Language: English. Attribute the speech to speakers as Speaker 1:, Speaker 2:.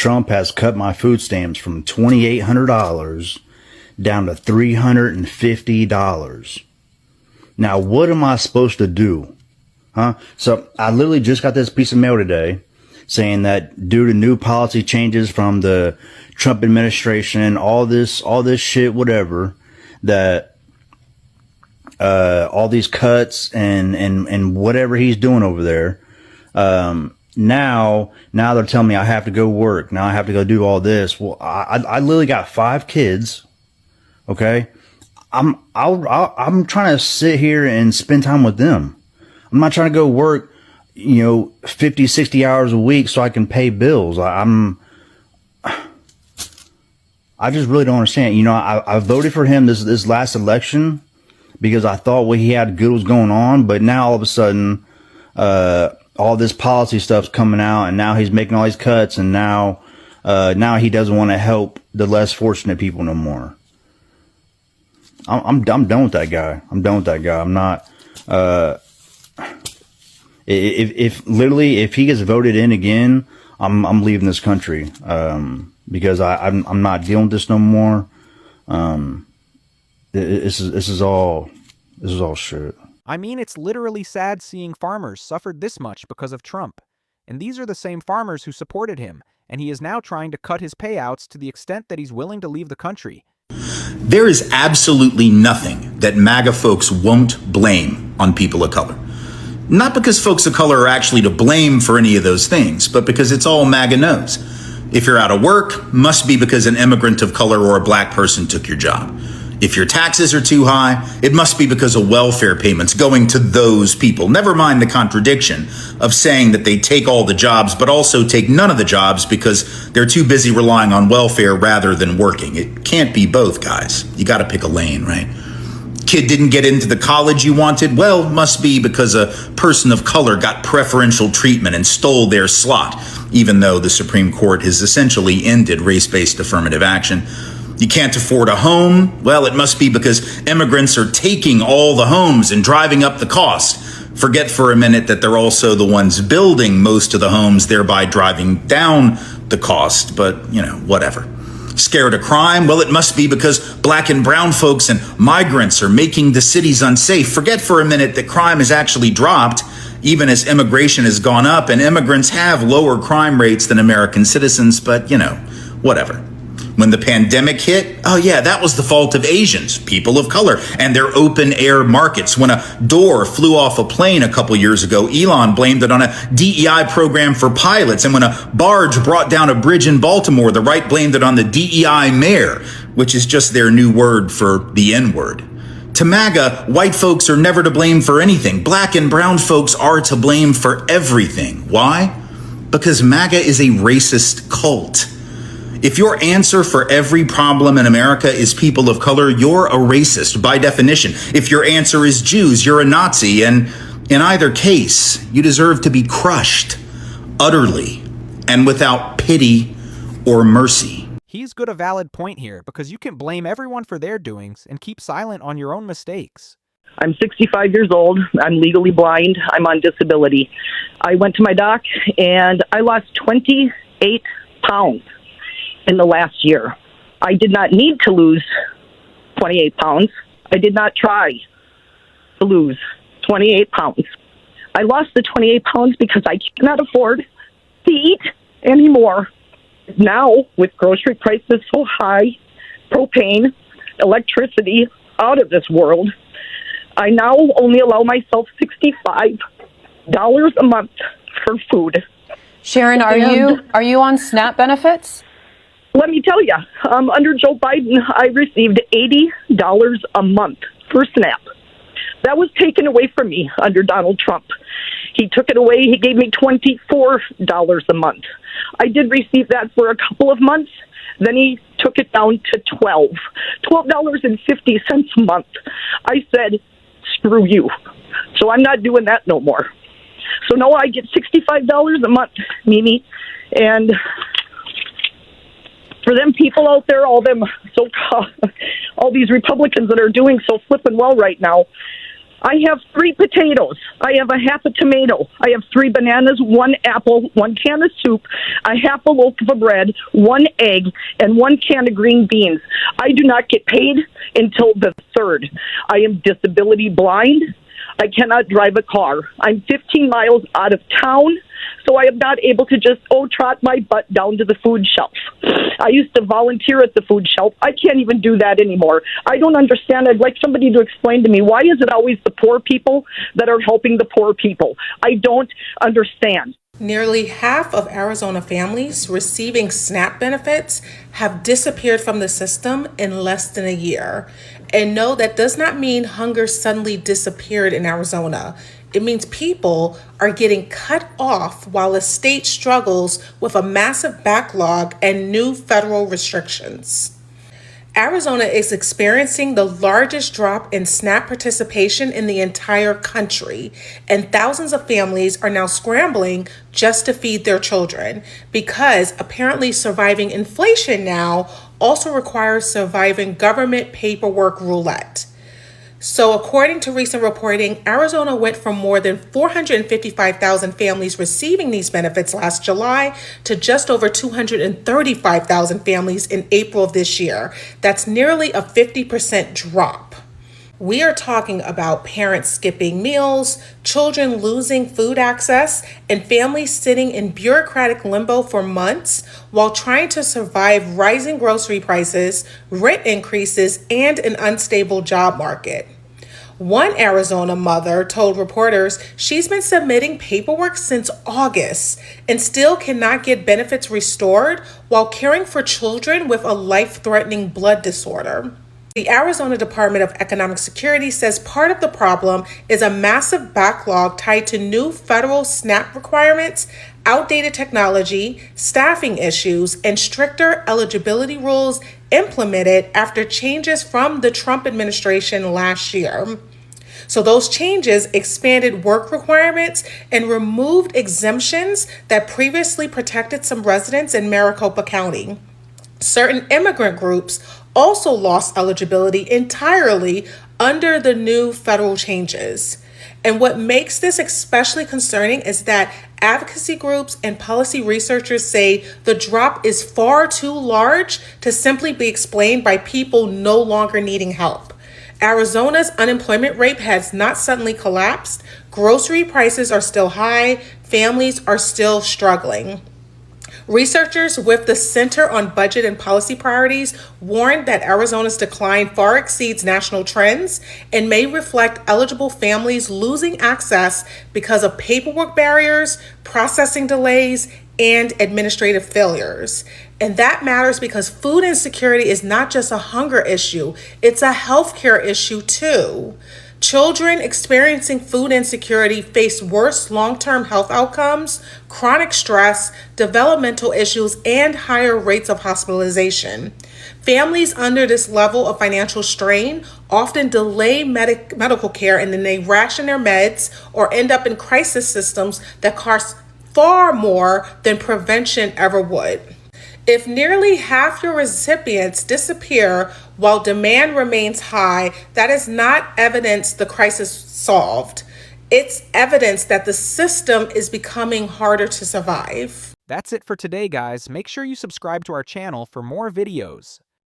Speaker 1: Trump has cut my food stamps from $2,800 down to $350. Now, what am I supposed to do? So I literally just got this piece of mail today saying that due to new policy changes from the Trump administration, all this shit, whatever, that all these cuts and whatever he's doing over there, now they're telling me I have to go work. Now I have to go do all this. Well, I literally got 5 kids. Okay. I'm trying to sit here and spend time with them. I'm not trying to go work, 50, 60 hours a week so I can pay bills. I just really don't understand. I voted for him this last election because I thought what he had good was going on, but now all of a sudden, all this policy stuff's coming out, and now he's making all these cuts, and now he doesn't want to help the less fortunate people no more. I'm done with that guy. I'm not. If he gets voted in again, I'm leaving this country. Because I'm not dealing with this no more. This is all shit.
Speaker 2: I mean, it's literally sad seeing farmers suffered this much because of Trump. And these are the same farmers who supported him, and he is now trying to cut his payouts to the extent that he's willing to leave the country.
Speaker 3: There is absolutely nothing that MAGA folks won't blame on people of color. Not because folks of color are actually to blame for any of those things, but because it's all MAGA knows. If you're out of work, must be because an immigrant of color or a black person took your job. If your taxes are too high, it must be because of welfare payments going to those people. Never mind the contradiction of saying that they take all the jobs, but also take none of the jobs because they're too busy relying on welfare rather than working. It can't be both, guys. You got to pick a lane, right? Kid didn't get into the college you wanted? Well, must be because a person of color got preferential treatment and stole their slot, even though the Supreme Court has essentially ended race-based affirmative action. You can't afford a home? Well, it must be because immigrants are taking all the homes and driving up the cost. Forget for a minute that they're also the ones building most of the homes, thereby driving down the cost, but, whatever. Scared of crime? Well, it must be because black and brown folks and migrants are making the cities unsafe. Forget for a minute that crime has actually dropped, even as immigration has gone up, and immigrants have lower crime rates than American citizens, but, whatever. When the pandemic hit, oh yeah, that was the fault of Asians, people of color, and their open air markets. When a door flew off a plane a couple years ago, Elon blamed it on a DEI program for pilots. And when a barge brought down a bridge in Baltimore, the right blamed it on the DEI mayor, which is just their new word for the N-word. To MAGA, white folks are never to blame for anything. Black and brown folks are to blame for everything. Why? Because MAGA is a racist cult. If your answer for every problem in America is people of color, you're a racist by definition. If your answer is Jews, you're a Nazi. And in either case, you deserve to be crushed utterly and without pity or mercy.
Speaker 2: He's got a valid point here because you can blame everyone for their doings and keep silent on your own mistakes.
Speaker 4: I'm 65 years old. I'm legally blind. I'm on disability. I went to my doc and I lost 28 pounds. In the last year. I did not need to lose 28 pounds. I did not try to lose 28 pounds. I lost the 28 pounds because I cannot afford to eat anymore. Now, with grocery prices so high, propane, electricity out of this world, I now only allow myself $65 a month for food.
Speaker 5: Sharon, are you on SNAP benefits?
Speaker 4: Let me tell you, under Joe Biden, I received $80 a month for SNAP. That was taken away from me under Donald Trump. He took it away. He gave me $24 a month. I did receive that for a couple of months. Then he took it down to $12.50 a month. I said, screw you. So I'm not doing that no more. So now I get $65 a month, Mimi, and for them people out there, all these Republicans that are doing so flippin' well right now, I have 3 potatoes. I have a half a tomato. I have 3 bananas, 1 apple, 1 can of soup, a half a loaf of bread, 1 egg, and 1 can of green beans. I do not get paid until the 3rd. I am disability blind. I cannot drive a car. I'm 15 miles out of town, so I am not able to just, trot my butt down to the food shelf. I used to volunteer at the food shelf. I can't even do that anymore. I don't understand. I'd like somebody to explain to me, why is it always the poor people that are helping the poor people? I don't understand.
Speaker 6: Nearly half of Arizona families receiving SNAP benefits have disappeared from the system in less than a year. And no, that does not mean hunger suddenly disappeared in Arizona. It means people are getting cut off while the state struggles with a massive backlog and new federal restrictions. Arizona is experiencing the largest drop in SNAP participation in the entire country, and thousands of families are now scrambling just to feed their children because apparently surviving inflation now also requires surviving government paperwork roulette. So according to recent reporting, Arizona went from more than 455,000 families receiving these benefits last July to just over 235,000 families in April of this year. That's nearly a 50% drop. We are talking about parents skipping meals, children losing food access, and families sitting in bureaucratic limbo for months while trying to survive rising grocery prices, rent increases, and an unstable job market. One Arizona mother told reporters she's been submitting paperwork since August and still cannot get benefits restored while caring for children with a life-threatening blood disorder. The Arizona Department of Economic Security says part of the problem is a massive backlog tied to new federal SNAP requirements, outdated technology, staffing issues, and stricter eligibility rules implemented after changes from the Trump administration last year. So those changes expanded work requirements and removed exemptions that previously protected some residents in Maricopa County. Certain immigrant groups also lost eligibility entirely under the new federal changes. And what makes this especially concerning is that advocacy groups and policy researchers say the drop is far too large to simply be explained by people no longer needing help. Arizona's unemployment rate has not suddenly collapsed. Grocery prices are still high. Families are still struggling. Researchers with the Center on Budget and Policy Priorities warned that Arizona's decline far exceeds national trends and may reflect eligible families losing access because of paperwork barriers, processing delays, and administrative failures. And that matters because food insecurity is not just a hunger issue, it's a healthcare issue too. Children experiencing food insecurity face worse long-term health outcomes, chronic stress, developmental issues, and higher rates of hospitalization. Families under this level of financial strain often delay medical care, and then they ration their meds or end up in crisis systems that cost far more than prevention ever would. If nearly half your recipients disappear while demand remains high, that is not evidence the crisis solved. It's evidence that the system is becoming harder to survive.
Speaker 2: That's it for today, guys. Make sure you subscribe to our channel for more videos.